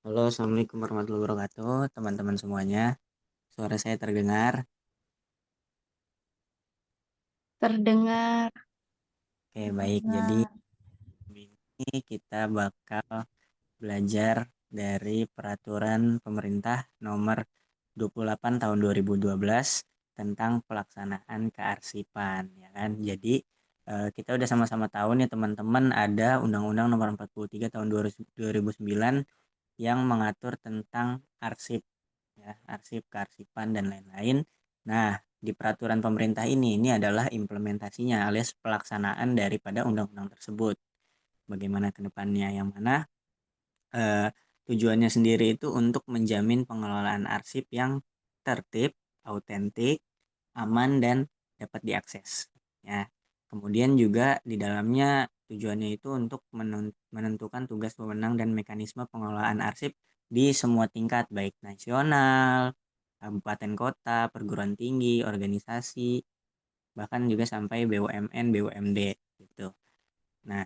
Halo, Assalamualaikum warahmatullahi wabarakatuh, teman-teman semuanya. Suara saya terdengar. Terdengar, Oke, baik. Jadi terdengar. ini kita bakal belajar dari peraturan pemerintah nomor 28 tahun 2012 tentang pelaksanaan kearsipan, ya kan? Jadi kita udah sama-sama tahu nih teman-teman, ada Undang-Undang nomor 43 tahun 2009 yang mengatur tentang arsip, ya, arsip, kearsipan dan lain-lain. Nah, di peraturan pemerintah ini adalah implementasinya alias pelaksanaan daripada undang-undang tersebut. Bagaimana ke depannya, yang mana eh, tujuannya sendiri itu untuk menjamin pengelolaan arsip yang tertib, autentik, aman dan dapat diakses. Ya. Kemudian juga di dalamnya tujuannya itu untuk menentukan tugas wewenang dan mekanisme pengelolaan arsip di semua tingkat baik nasional, kabupaten kota, perguruan tinggi, organisasi, bahkan juga sampai BUMN, BUMD gitu. Nah,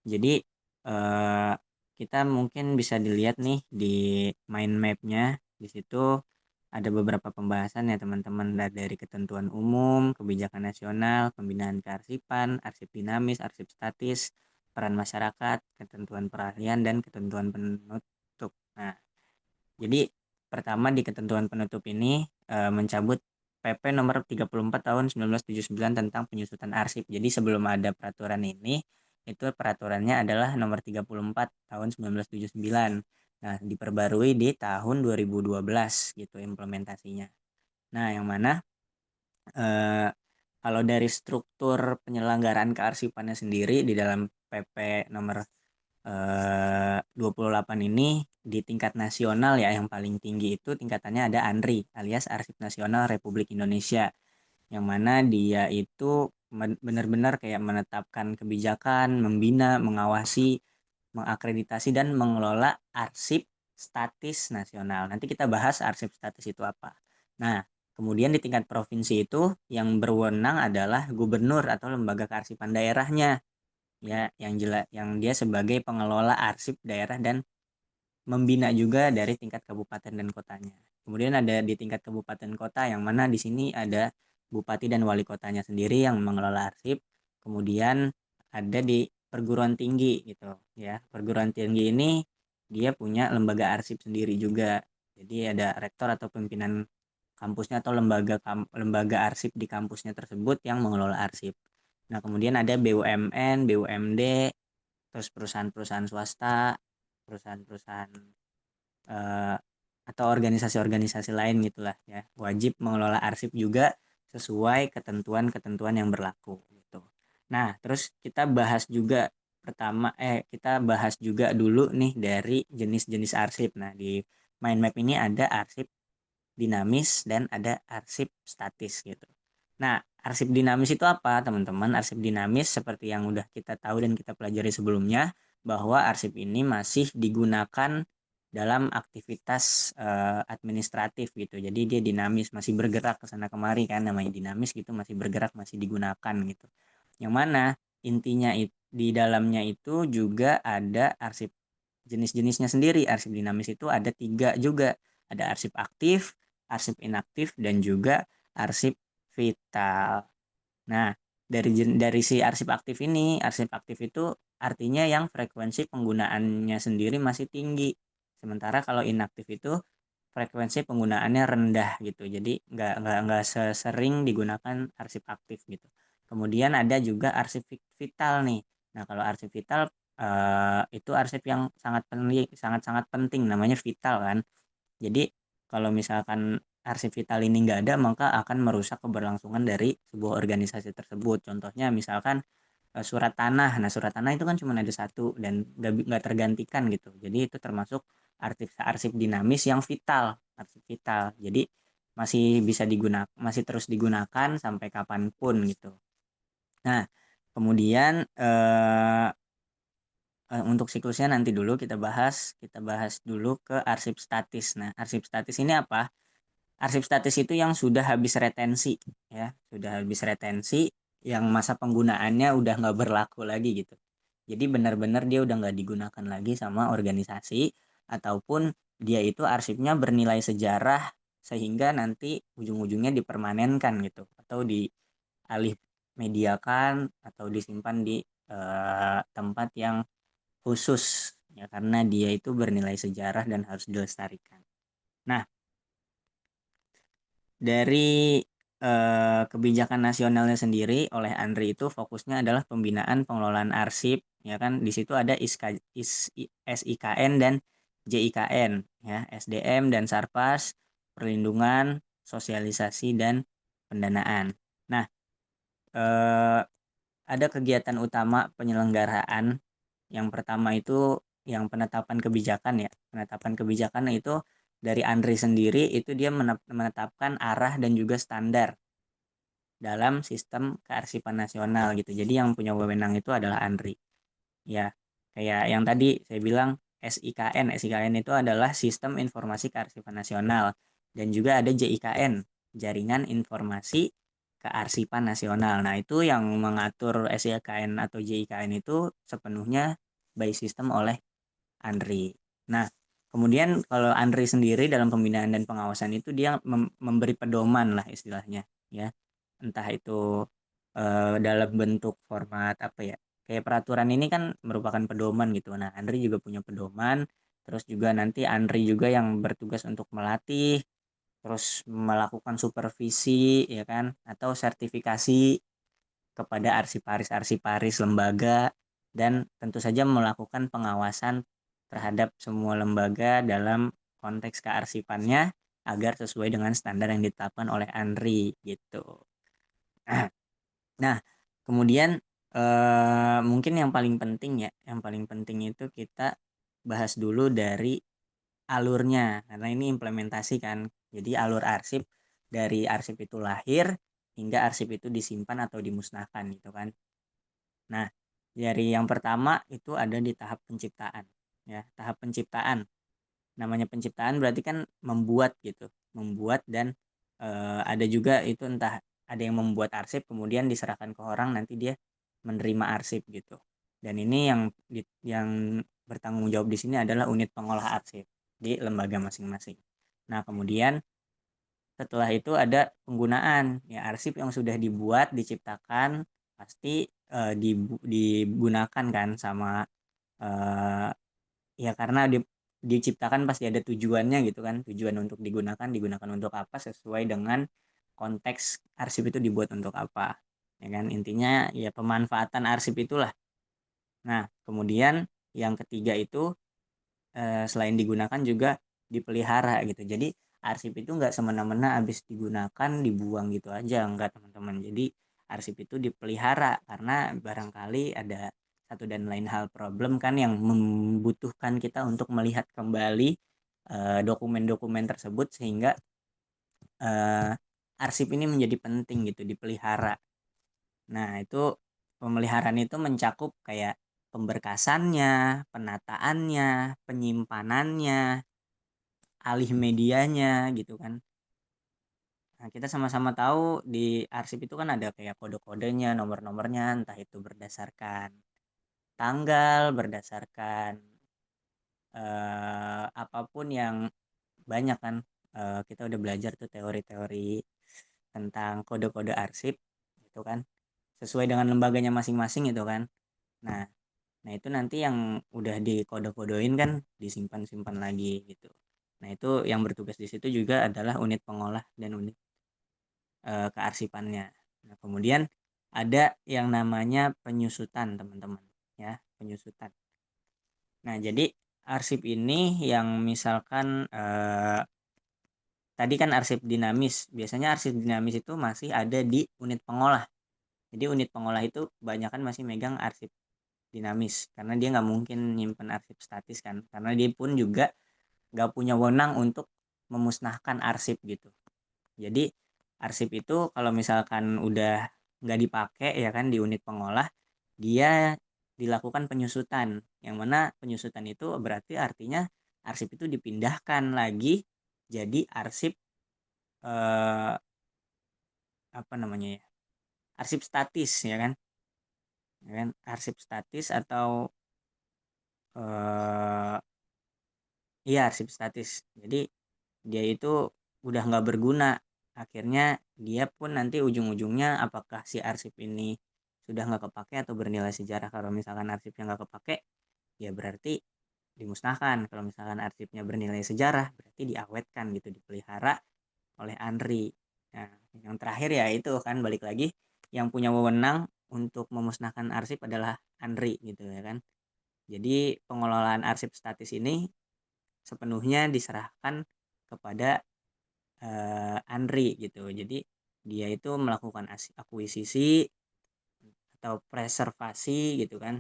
jadi eh, kita mungkin bisa dilihat nih di mind map-nya. Di situ ada beberapa pembahasan ya teman-teman, dari ketentuan umum, kebijakan nasional, pembinaan kearsipan, arsip dinamis, arsip statis, peran masyarakat, ketentuan perahlian dan ketentuan penutup. Nah, jadi pertama di ketentuan penutup ini mencabut PP nomor 34 tahun 1979 tentang penyusutan arsip. Jadi sebelum ada peraturan ini, itu peraturannya adalah nomor 34 tahun 1979. Nah, diperbarui di tahun 2012 gitu implementasinya. Nah, yang mana eh, kalau dari struktur penyelenggaraan kearsipannya sendiri di dalam PP nomor 28 ini, di tingkat nasional ya yang paling tinggi itu tingkatannya ada ANRI alias Arsip Nasional Republik Indonesia, yang mana dia itu benar-benar kayak menetapkan kebijakan, membina, mengawasi, mengakreditasi dan mengelola arsip statis nasional. Nanti kita bahas arsip statis itu apa. Nah, kemudian di tingkat provinsi itu yang berwenang adalah gubernur atau lembaga kearsipan daerahnya, ya, yang jelas yang dia sebagai pengelola arsip daerah dan membina juga dari tingkat kabupaten dan kotanya. Kemudian ada di tingkat kabupaten kota, yang mana di sini ada bupati dan wali kotanya sendiri yang mengelola arsip. Kemudian ada di perguruan tinggi gitu, ya. Perguruan tinggi ini dia punya lembaga arsip sendiri juga. Jadi ada rektor atau pimpinan kampusnya atau lembaga arsip di kampusnya tersebut yang mengelola arsip. Nah, kemudian ada BUMN, BUMD, terus perusahaan-perusahaan swasta, perusahaan-perusahaan eh, atau organisasi-organisasi lain gitulah, ya, wajib mengelola arsip juga sesuai ketentuan-ketentuan yang berlaku gitu. Nah, terus kita bahas juga dulu nih dari jenis-jenis arsip. Nah, di mind map ini ada arsip dinamis dan ada arsip statis gitu. Nah, arsip dinamis itu apa, teman-teman? Arsip dinamis seperti yang udah kita tahu dan kita pelajari sebelumnya, bahwa arsip ini masih digunakan dalam aktivitas administratif gitu. Jadi dia dinamis, masih bergerak ke sana kemari, kan namanya dinamis gitu, masih bergerak, masih digunakan gitu. Yang mana intinya di dalamnya itu juga ada arsip jenis-jenisnya sendiri. Arsip dinamis itu ada tiga juga. Ada arsip aktif, arsip inaktif, dan juga arsip vital. Nah, dari si arsip aktif ini, arsip aktif itu artinya yang frekuensi penggunaannya sendiri masih tinggi. Sementara kalau inaktif itu frekuensi penggunaannya rendah gitu. Jadi nggak sesering digunakan arsip aktif gitu. Kemudian ada juga arsip vital nih. Nah, kalau arsip vital itu arsip yang sangat-sangat penting, namanya vital kan. Jadi kalau misalkan arsip vital ini nggak ada, maka akan merusak keberlangsungan dari sebuah organisasi tersebut. Contohnya misalkan surat tanah. Nah, surat tanah itu kan cuma ada satu dan nggak tergantikan gitu. Jadi itu termasuk arsip dinamis yang vital, arsip vital. Jadi masih terus digunakan sampai kapanpun gitu. Nah, kemudian untuk siklusnya nanti dulu kita bahas dulu ke arsip statis. Nah, arsip statis ini apa? Arsip statis itu yang sudah habis retensi, ya, sudah habis retensi, yang masa penggunaannya udah nggak berlaku lagi gitu. Jadi benar-benar dia udah nggak digunakan lagi sama organisasi ataupun dia itu arsipnya bernilai sejarah sehingga nanti ujung-ujungnya dipermanenkan gitu atau dialih mediakan atau disimpan di tempat yang khusus ya karena dia itu bernilai sejarah dan harus dilestarikan. Nah, dari kebijakan nasionalnya sendiri oleh Andri itu fokusnya adalah pembinaan pengelolaan arsip ya kan di situ ada SIKN dan JIKN ya SDM dan Sarpas perlindungan sosialisasi dan pendanaan. Nah, eh, ada kegiatan utama penyelenggaraan. Yang pertama itu yang penetapan kebijakan ya. Penetapan kebijakan itu dari Andri sendiri itu dia menetapkan arah dan juga standar dalam sistem kearsipan nasional gitu. Jadi yang punya wewenang itu adalah Andri. Ya, kayak yang tadi saya bilang SIKN. SIKN itu adalah Sistem Informasi Kearsipan Nasional dan juga ada JIKN, Jaringan Informasi Kearsipan Nasional. Nah, itu yang mengatur SIKN atau JIKN itu sepenuhnya by system oleh Andri. Nah, kemudian kalau Andri sendiri dalam pembinaan dan pengawasan itu dia memberi pedoman lah istilahnya, ya. Entah itu dalam bentuk format apa ya, kayak peraturan ini kan merupakan pedoman gitu. Nah, Andri juga punya pedoman, terus juga nanti Andri juga yang bertugas untuk melatih, terus melakukan supervisi, ya kan, atau sertifikasi kepada arsiparis-arsiparis lembaga dan tentu saja melakukan pengawasan terhadap semua lembaga dalam konteks kearsipannya agar sesuai dengan standar yang ditetapkan oleh Andri gitu. Nah, kemudian mungkin yang paling penting ya, yang paling penting itu kita bahas dulu dari alurnya karena ini implementasi kan. Jadi alur arsip dari arsip itu lahir hingga arsip itu disimpan atau dimusnahkan gitu kan. Nah, dari yang pertama itu ada di tahap penciptaan. Ya, tahap penciptaan. Namanya penciptaan berarti kan membuat gitu, membuat dan ada juga itu entah ada yang membuat arsip kemudian diserahkan ke orang nanti dia menerima arsip gitu. Dan ini yang bertanggung jawab di sini adalah unit pengolah arsip di lembaga masing-masing. Nah, kemudian setelah itu ada penggunaan ya arsip yang sudah dibuat diciptakan pasti digunakan kan sama eh, ya karena diciptakan pasti ada tujuannya gitu kan tujuan untuk digunakan untuk apa sesuai dengan konteks arsip itu dibuat untuk apa ya kan intinya ya pemanfaatan arsip itulah. Nah, kemudian yang ketiga itu selain digunakan juga dipelihara gitu. Jadi arsip itu nggak semena-mena habis digunakan dibuang gitu aja nggak teman-teman. Jadi arsip itu dipelihara karena barangkali ada satu dan lain hal problem kan yang membutuhkan kita untuk melihat kembali dokumen-dokumen tersebut sehingga eh, arsip ini menjadi penting gitu dipelihara. Nah, itu pemeliharaan itu mencakup kayak pemberkasannya, penataannya, penyimpanannya, alih medianya gitu kan. Nah, kita sama-sama tahu di arsip itu kan ada kayak kode-kodenya, nomor-nomornya, entah itu berdasarkan tanggal, berdasarkan apapun yang banyak kan. Kita udah belajar tuh teori-teori tentang kode-kode arsip gitu kan. Sesuai dengan lembaganya masing-masing itu kan. Nah, Nah, itu nanti yang udah dikode-kodein kan disimpan-simpan lagi gitu. Nah, itu yang bertugas di situ juga adalah unit pengolah dan unit kearsipannya. Nah, kemudian ada yang namanya penyusutan, teman-teman, ya, penyusutan. Nah, jadi arsip ini yang misalkan tadi kan arsip dinamis. Biasanya arsip dinamis itu masih ada di unit pengolah. Jadi unit pengolah itu kebanyakan masih megang arsip dinamis karena dia nggak mungkin nyimpen arsip statis kan karena dia pun juga nggak punya wewenang untuk memusnahkan arsip gitu. Jadi arsip itu kalau misalkan udah nggak dipakai ya kan di unit pengolah dia dilakukan penyusutan yang mana penyusutan itu berarti artinya arsip itu dipindahkan lagi jadi arsip eh, apa namanya ya arsip statis ya kan arsip statis atau eh, Iya, arsip statis. Jadi dia itu udah nggak berguna. Akhirnya dia pun nanti ujung-ujungnya apakah si arsip ini sudah nggak kepake atau bernilai sejarah. Kalau misalkan arsipnya nggak kepake, ya berarti dimusnahkan. Kalau misalkan arsipnya bernilai sejarah, berarti diawetkan gitu, dipelihara oleh ANRI. Nah, yang terakhir ya itu kan balik lagi, yang punya wewenang untuk memusnahkan arsip adalah ANRI gitu ya kan. Jadi pengelolaan arsip statis ini sepenuhnya diserahkan kepada ANRI gitu. Jadi dia itu melakukan akuisisi atau preservasi gitu kan,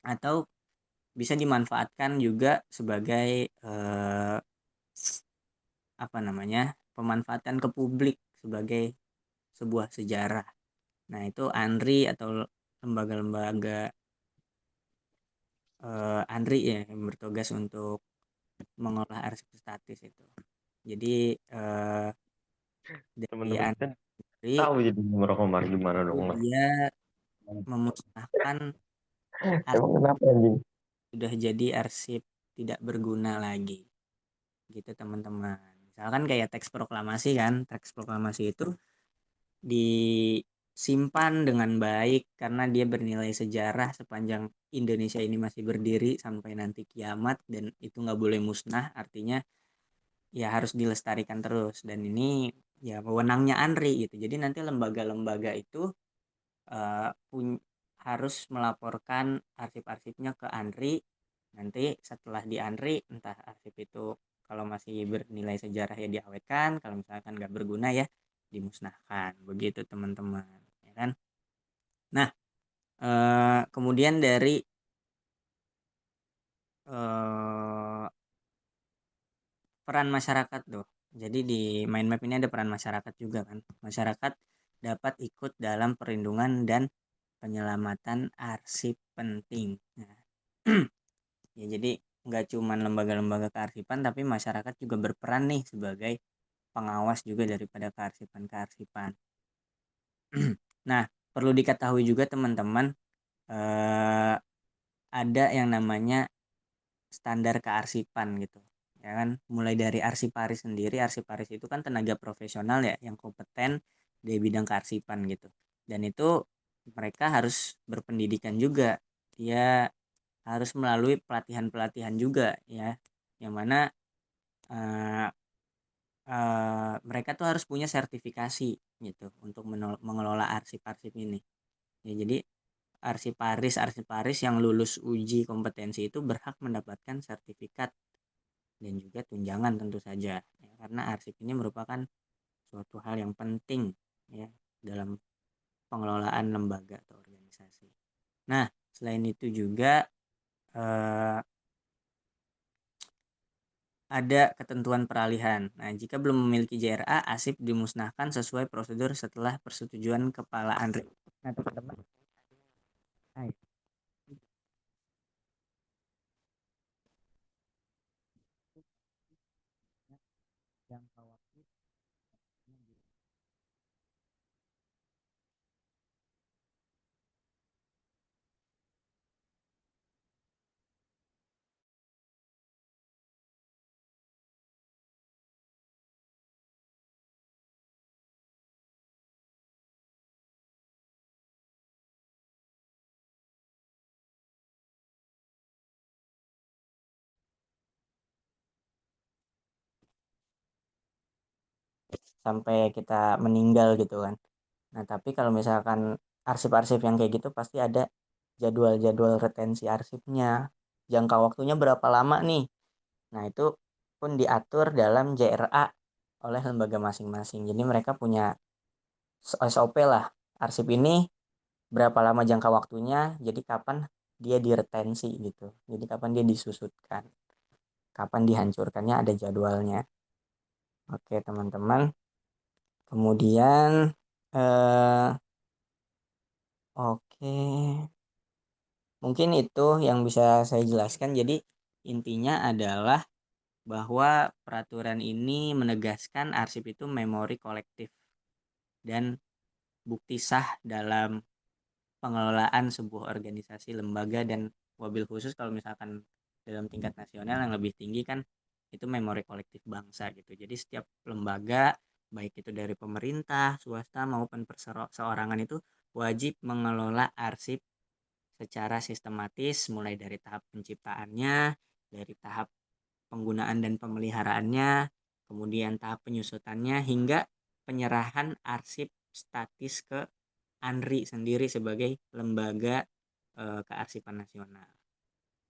atau bisa dimanfaatkan juga sebagai apa namanya, pemanfaatan ke publik sebagai sebuah sejarah. Nah itu ANRI atau lembaga-lembaga ANRI ya yang bertugas untuk mengolah arsip statis itu. Jadi dari Teman-teman kan ANRI tahu jadi nomor Komar gimana itu dong, Mar? dia memusnahkan Emang arsip kenapa anjing? sudah jadi arsip tidak berguna lagi gitu teman-teman. Misalkan kayak teks proklamasi kan, teks proklamasi itu disimpan dengan baik karena dia bernilai sejarah sepanjang Indonesia ini masih berdiri sampai nanti kiamat, dan itu nggak boleh musnah, artinya ya harus dilestarikan terus, dan ini ya wewenangnya ANRI gitu. Jadi nanti lembaga-lembaga itu harus melaporkan arsip-arsipnya ke ANRI. Nanti setelah di ANRI, entah arsip itu kalau masih bernilai sejarah ya diawetkan, kalau misalkan nggak berguna ya dimusnahkan. Begitu teman-teman, ya kan? Nah, kemudian dari eh, peran masyarakat tuh. Jadi di mind map ini ada peran masyarakat juga kan. Masyarakat dapat ikut dalam perlindungan dan penyelamatan arsip penting. Nah, ya jadi nggak cuman lembaga-lembaga kearsipan, tapi masyarakat juga berperan nih sebagai pengawas juga daripada kearsipan-kearsipan. Nah, perlu diketahui juga teman-teman, eh, ada yang namanya standar kearsipan gitu. Ya kan, mulai dari arsiparis sendiri. Arsiparis itu kan tenaga profesional ya yang kompeten di bidang kearsipan gitu. Dan itu mereka harus berpendidikan juga. Dia harus melalui pelatihan-pelatihan juga ya. Yang mana eh, mereka tuh harus punya sertifikasi gitu untuk mengelola arsip-arsip ini. Ya, jadi arsiparis yang lulus uji kompetensi itu berhak mendapatkan sertifikat dan juga tunjangan tentu saja. Ya, karena arsip ini merupakan suatu hal yang penting ya dalam pengelolaan lembaga atau organisasi. Nah, selain itu juga eh, ada ketentuan peralihan. Nah, jika belum memiliki JRA, arsip dimusnahkan sesuai prosedur setelah persetujuan kepala ANRI. Nah, teman-teman, jangka waktu sampai kita meninggal gitu kan. Nah, tapi kalau misalkan arsip-arsip yang kayak gitu pasti ada jadwal-jadwal retensi arsipnya. Jangka waktunya berapa lama nih? Nah, itu pun diatur dalam JRA oleh lembaga masing-masing. Jadi mereka punya SOP lah. Arsip ini berapa lama jangka waktunya, jadi kapan dia diretensi gitu. Jadi kapan dia disusutkan, kapan dihancurkannya ada jadwalnya. Oke, teman-teman. Kemudian eh oke. Mungkin itu yang bisa saya jelaskan. Jadi intinya adalah bahwa peraturan ini menegaskan arsip itu memori kolektif dan bukti sah dalam pengelolaan sebuah organisasi, lembaga, dan wabil khusus kalau misalkan dalam tingkat nasional yang lebih tinggi kan itu memori kolektif bangsa gitu. Jadi setiap lembaga baik itu dari pemerintah, swasta maupun perseorangan itu wajib mengelola arsip secara sistematis mulai dari tahap penciptaannya, dari tahap penggunaan dan pemeliharaannya, kemudian tahap penyusutannya hingga penyerahan arsip statis ke ANRI sendiri sebagai lembaga kearsipan nasional.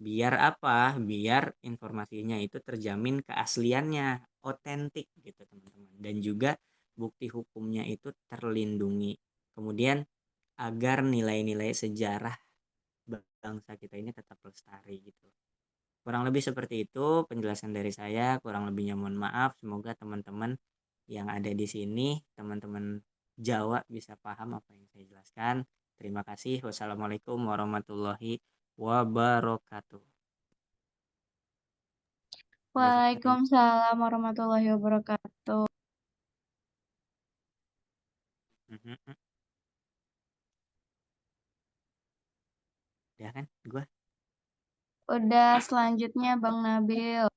Biar apa? Biar informasinya itu terjamin keasliannya, otentik gitu teman-teman. Dan juga bukti hukumnya itu terlindungi. Kemudian agar nilai-nilai sejarah bangsa kita ini tetap lestari gitu. Kurang lebih seperti itu penjelasan dari saya, kurang lebihnya mohon maaf. Semoga teman-teman yang ada di sini, teman-teman Jawa bisa paham apa yang saya jelaskan. Terima kasih. Wassalamualaikum warahmatullahi wabarakatuh. Udah seperti Waalaikumsalam warahmatullahi wabarakatuh. Ya kan, gue. Udah selanjutnya Bang Nabil.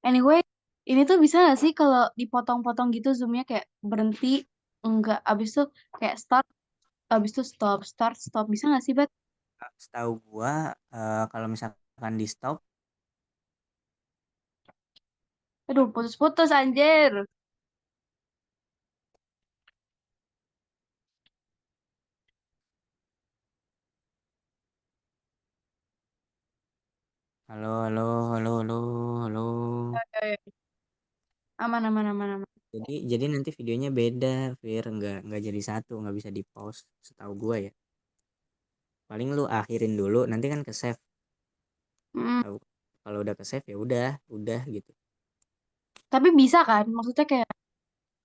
Anyway, ini tuh bisa gak sih kalau dipotong-potong gitu zoomnya kayak berhenti, enggak, abis itu kayak start, abis itu stop, start, stop. Bisa gak sih, Bat? Setahu gue kalau misalkan di stop, Aduh, putus-putus anjir. halo, halo, halo, halo, halo. Aman, aman, aman, aman. Jadi nanti videonya beda, Fir, nggak jadi satu, nggak bisa di pause, setahu gue ya. Paling lu akhirin dulu, nanti kan ke save. Mm, Kalau udah ke save ya udah gitu. Tapi bisa kan? Maksudnya kayak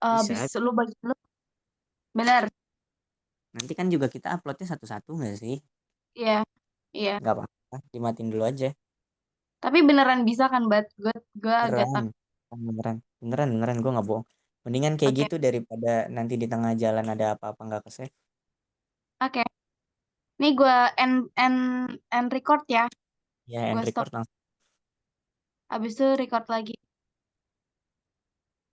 Bisa. abis lu bagi lu, bener. Nanti kan juga kita uploadnya satu-satu nggak sih? Iya, iya. Nggak apa-apa, dimatiin dulu aja. Tapi beneran bisa kan, Bat? Gue agak Beneran, takut. beneran, beneran, beneran, gue nggak bohong. Mendingan kayak Oke, gitu daripada nanti di tengah jalan ada apa-apa nggak ke save. oke. Nih gue end record ya. Ya, end Gue stop. record langsung. Abis itu record lagi.